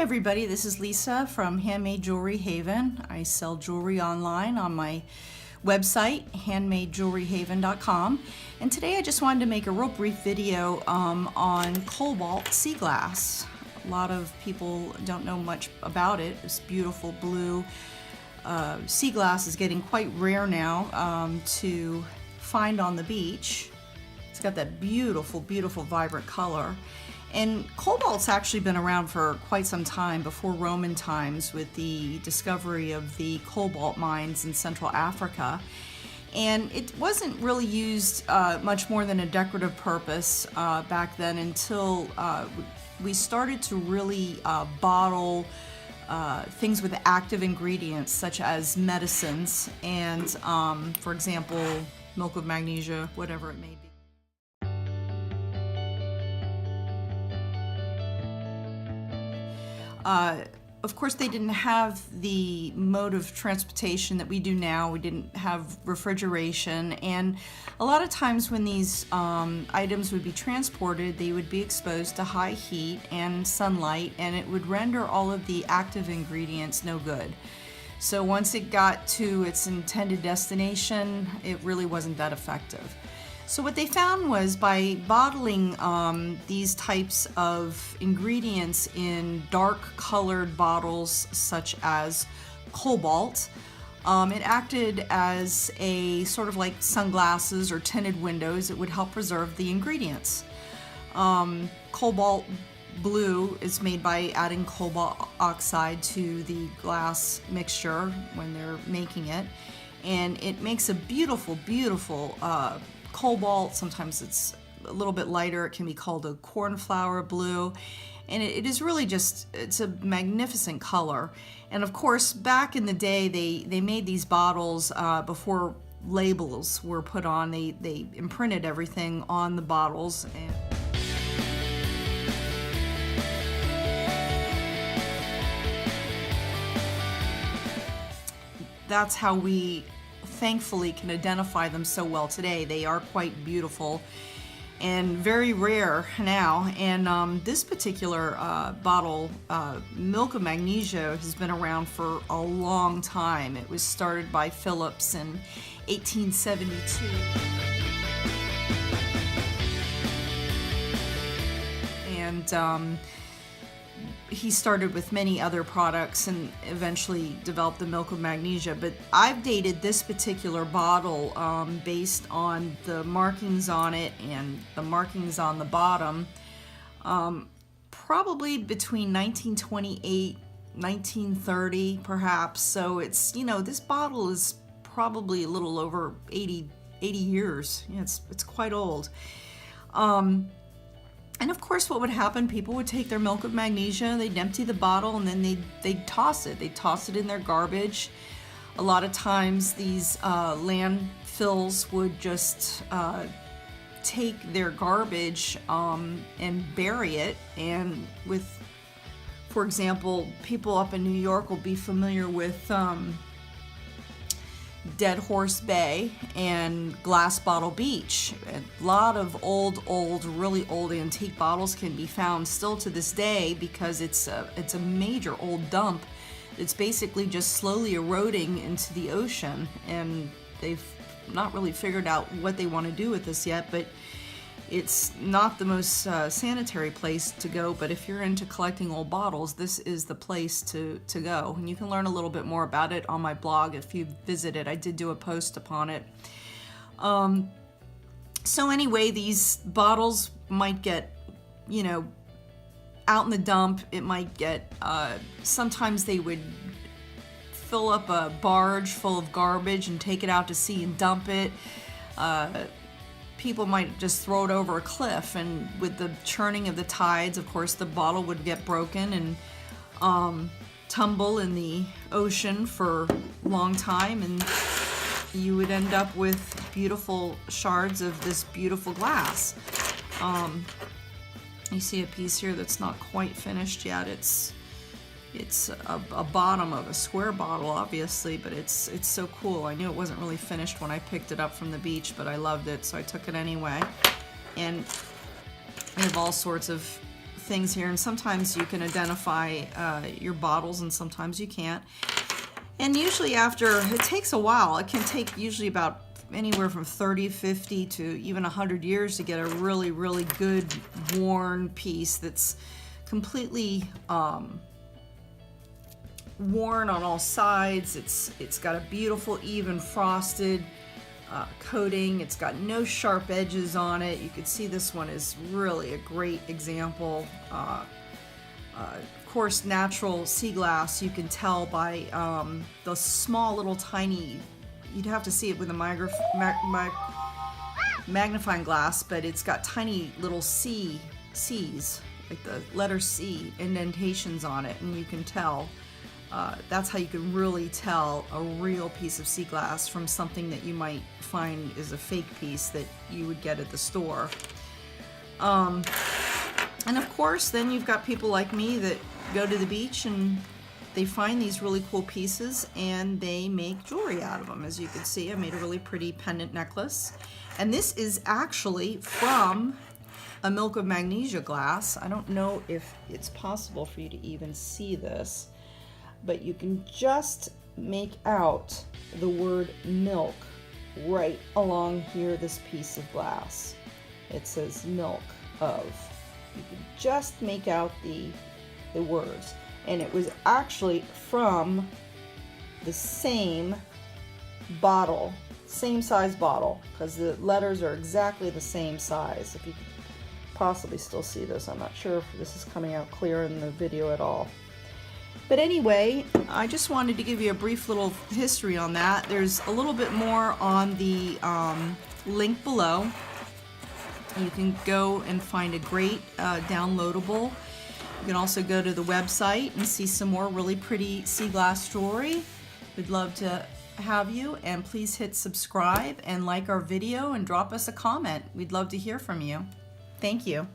everybody, this is Lisa from Handmade Jewelry Haven. I sell jewelry online on my website, handmadejewelryhaven.com. And today I just wanted to make a real brief video on Cobalt Seaglass. A lot of people don't know much about it. This beautiful blue sea glass is getting quite rare now to find on the beach. It's got that beautiful, beautiful, vibrant color. And cobalt's actually been around for quite some time, before Roman times, with the discovery of the cobalt mines in Central Africa. And it wasn't really used much more than a decorative purpose back then until we started to really bottle things with active ingredients such as medicines and, for example, milk of magnesia, whatever it may be. Of course, they didn't have the mode of transportation that we do now. We didn't have refrigeration, and a lot of times when these items would be transported, they would be exposed to high heat and sunlight, and it would render all of the active ingredients no good. So once it got to its intended destination, it really wasn't that effective. So what they found was, by bottling these types of ingredients in dark colored bottles such as cobalt, it acted as a sort of like sunglasses or tinted windows. It would help preserve the ingredients. Cobalt blue is made by adding cobalt oxide to the glass mixture when they're making it, and it makes a beautiful, beautiful cobalt. Sometimes it's a little bit lighter. It can be called a cornflower blue, and it is really just, it's a magnificent color. And of course, back in the day, they made these bottles before labels were put on. They imprinted everything on the bottles, and that's how we thankfully can identify them so well today. They are quite beautiful and very rare now. And this particular bottle, milk of magnesia, has been around for a long time. It was started by Phillips in 1872. And he started with many other products and eventually developed the milk of magnesia. But I've dated this particular bottle based on the markings on it and the markings on the bottom, probably between 1928, 1930 perhaps. So it's, you know, this bottle is probably a little over 80 years. Yeah, it's quite old. And of course, what would happen, people would take their milk of magnesia, they'd empty the bottle, and then they'd toss it. They'd toss it in their garbage. A lot of times these landfills would just take their garbage and bury it. And with, for example, people up in New York will be familiar with Dead Horse Bay and Glass Bottle Beach. A lot of really old antique bottles can be found still to this day, because it's a major old dump. It's basically just slowly eroding into the ocean, and they've not really figured out what they want to do with this yet, but it's not the most sanitary place to go. But if you're into collecting old bottles, this is the place to go. And you can learn a little bit more about it on my blog if you visit it. I did do a post upon it. So anyway, these bottles might get, you know, out in the dump. It might get, sometimes they would fill up a barge full of garbage and take it out to sea and dump it. People might just throw it over a cliff, and with the churning of the tides, of course, the bottle would get broken and tumble in the ocean for a long time, and you would end up with beautiful shards of this beautiful glass. You see a piece here that's not quite finished yet. It's a bottom of a square bottle, obviously, but it's so cool. I knew it wasn't really finished when I picked it up from the beach, but I loved it, so I took it anyway. And we have all sorts of things here, and sometimes you can identify your bottles and sometimes you can't. And usually after, it takes a while. It can take usually about anywhere from 30, 50 to even 100 years to get a really, really good worn piece that's completely worn on all sides. It's got a beautiful, even frosted coating. It's got no sharp edges on it. You can see this one is really a great example. Of course, natural sea glass, you can tell by the small little tiny, you'd have to see it with a magnifying glass, but it's got tiny little C's, like the letter C, indentations on it, and you can tell. That's how you can really tell a real piece of sea glass from something that you might find is a fake piece that you would get at the store. And of course, then you've got people like me that go to the beach and they find these really cool pieces and they make jewelry out of them. As you can see, I made a really pretty pendant necklace. And this is actually from a milk of magnesia glass. I don't know if it's possible for you to even see this, but you can just make out the word milk right along here, this piece of glass. It says milk of. You can just make out the words. And it was actually from the same bottle, same size bottle, because the letters are exactly the same size. If you could possibly still see this, I'm not sure if this is coming out clear in the video at all. But anyway, I just wanted to give you a brief little history on that. There's a little bit more on the link below. You can go and find a great downloadable. You can also go to the website and see some more really pretty sea glass jewelry. We'd love to have you, and please hit subscribe and like our video and drop us a comment. We'd love to hear from you. Thank you.